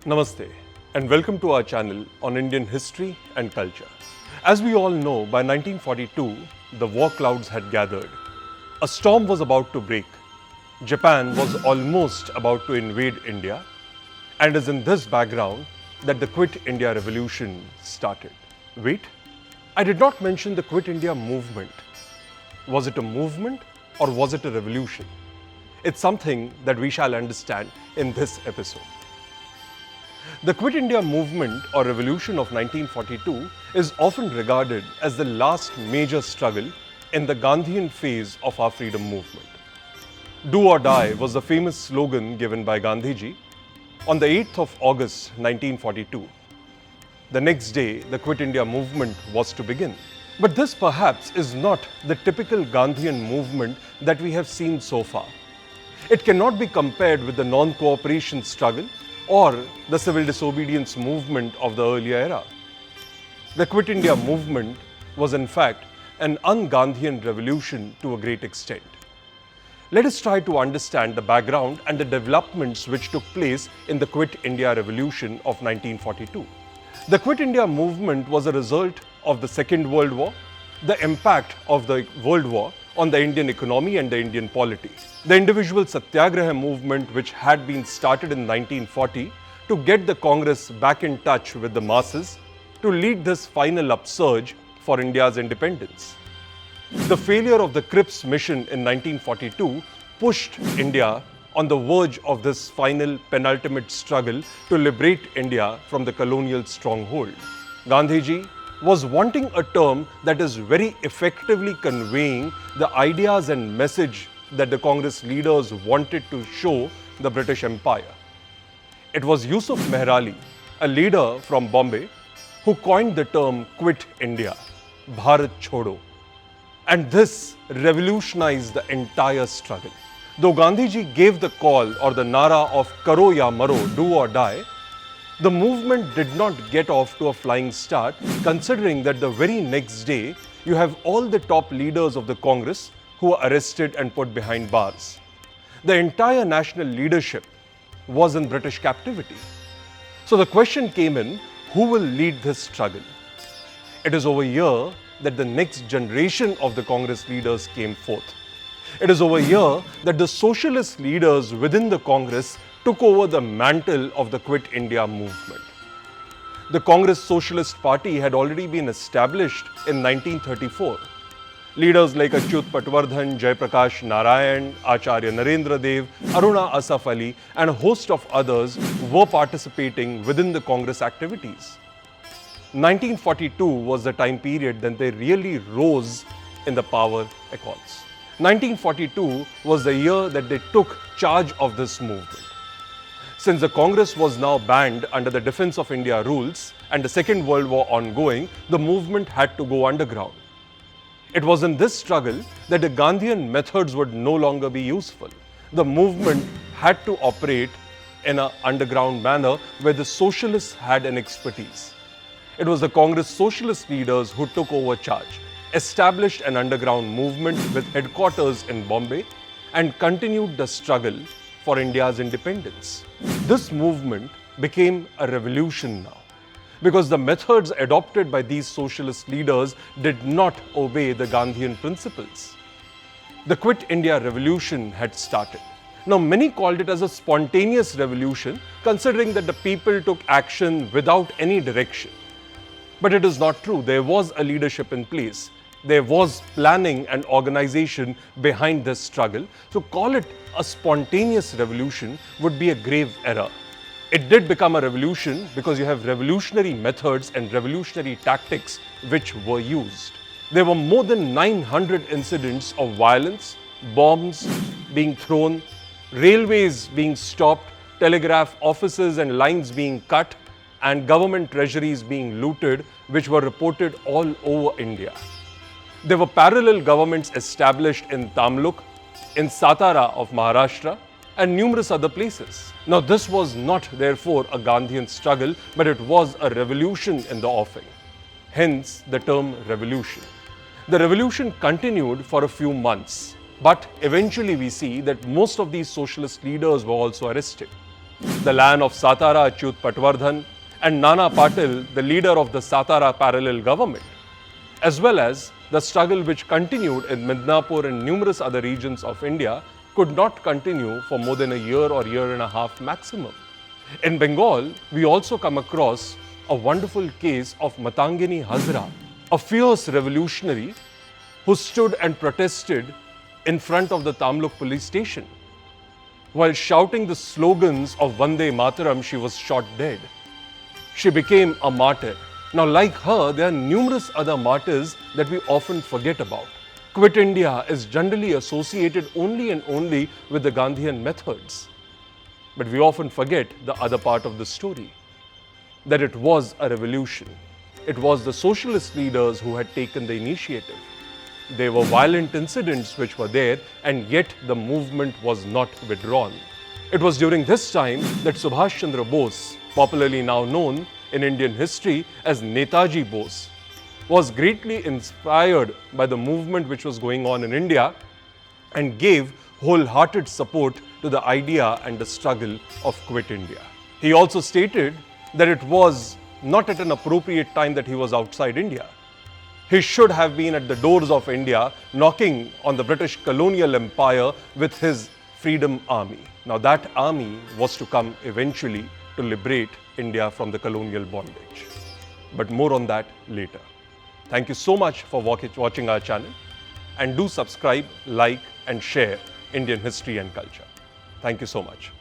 Namaste and welcome to our channel on Indian history and culture. As we all know, by 1942, the war clouds had gathered. A storm was about to break. Japan was almost about to invade India, and it is in this background that the Quit India Revolution started. Wait, I did not mention the Quit India movement. Was it a movement or was it a revolution? It's something that we shall understand in this episode. The Quit India movement or revolution of 1942 is often regarded as the last major struggle in the Gandhian phase of our freedom movement. Do or die was the famous slogan given by Gandhiji on the 8th of August 1942. The next day, the Quit India movement was to begin. But this perhaps is not the typical Gandhian movement that we have seen so far. It cannot be compared with the non-cooperation struggle or the civil disobedience movement of the earlier era. The Quit India movement was in fact an un-Gandhian revolution to a great extent. Let us try to understand the background and the developments which took place in the Quit India Revolution of 1942. The Quit India movement was a result of the Second World War, the impact of the World War on the Indian economy and the Indian polity. The individual Satyagraha movement which had been started in 1940 to get the Congress back in touch with the masses to lead this final upsurge for India's independence. The failure of the Cripps mission in 1942 pushed India on the verge of this final penultimate struggle to liberate India from the colonial stronghold. Gandhiji was wanting a term that is very effectively conveying the ideas and message that the Congress leaders wanted to show the British Empire. It was Yusuf Mehrali, a leader from Bombay, who coined the term Quit India, Bharat Chodo. And this revolutionized the entire struggle. Though Gandhiji gave the call or the nara of Karo ya Maro, do or die, the movement did not get off to a flying start, considering that the very next day you have all the top leaders of the Congress who were arrested and put behind bars. The entire national leadership was in British captivity. So the question came in, who will lead this struggle? It is over here that the next generation of the Congress leaders came forth. It is over here that the socialist leaders within the Congress took over the mantle of the Quit India movement. The Congress Socialist Party had already been established in 1934. Leaders like Achyut Patwardhan, Jayaprakash Narayan, Acharya Narendra Dev, Aruna Asaf Ali, and a host of others were participating within the Congress activities. 1942 was the time period that they really rose in the power accords. 1942 was the year that they took charge of this movement. Since the Congress was now banned under the Defence of India rules and the Second World War ongoing, the movement had to go underground. It was in this struggle that the Gandhian methods would no longer be useful. The movement had to operate in an underground manner where the socialists had an expertise. It was the Congress socialist leaders who took over charge, established an underground movement with headquarters in Bombay, and continued the struggle for India's independence. This movement became a revolution now, because the methods adopted by these socialist leaders did not obey the Gandhian principles. The Quit India Revolution had started. Now, many called it as a spontaneous revolution, considering that the people took action without any direction. But it is not true. There was a leadership in place. There was planning and organization behind this struggle. So call it a spontaneous revolution would be a grave error. It did become a revolution because you have revolutionary methods and revolutionary tactics which were used. There were more than 900 incidents of violence, bombs being thrown, railways being stopped, telegraph offices and lines being cut, and government treasuries being looted, which were reported all over India. There were parallel governments established in Tamluk, in Satara of Maharashtra, and numerous other places. Now, this was not therefore a Gandhian struggle, but it was a revolution in the offing. Hence, the term revolution. The revolution continued for a few months, but eventually we see that most of these socialist leaders were also arrested. the land of Satara Achyut Patwardhan and Nana Patil, the leader of the Satara parallel government, as well as the struggle which continued in Midnapur and numerous other regions of India, could not continue for more than a year or year and a half maximum. In Bengal, we also come across a wonderful case of Matangini Hazra, a fierce revolutionary who stood and protested in front of the Tamluk police station. While shouting the slogans of Vande Mataram, she was shot dead. She became a martyr. Now, like her, there are numerous other martyrs that we often forget about. Quit India is generally associated only and only with the Gandhian methods. But we often forget the other part of the story, that it was a revolution. It was the socialist leaders who had taken the initiative. There were violent incidents which were there, and yet the movement was not withdrawn. It was during this time that Subhash Chandra Bose, popularly now known in Indian history as Netaji Bose, was greatly inspired by the movement which was going on in India and gave wholehearted support to the idea and the struggle of Quit India. He also stated that it was not at an appropriate time that he was outside India. He should have been at the doors of India, knocking on the British colonial empire with his freedom army. Now that army was to come eventually to liberate India from the colonial bondage. But more on that later. Thank you so much for watching our channel, and do subscribe, like and share Indian history and culture. Thank you so much.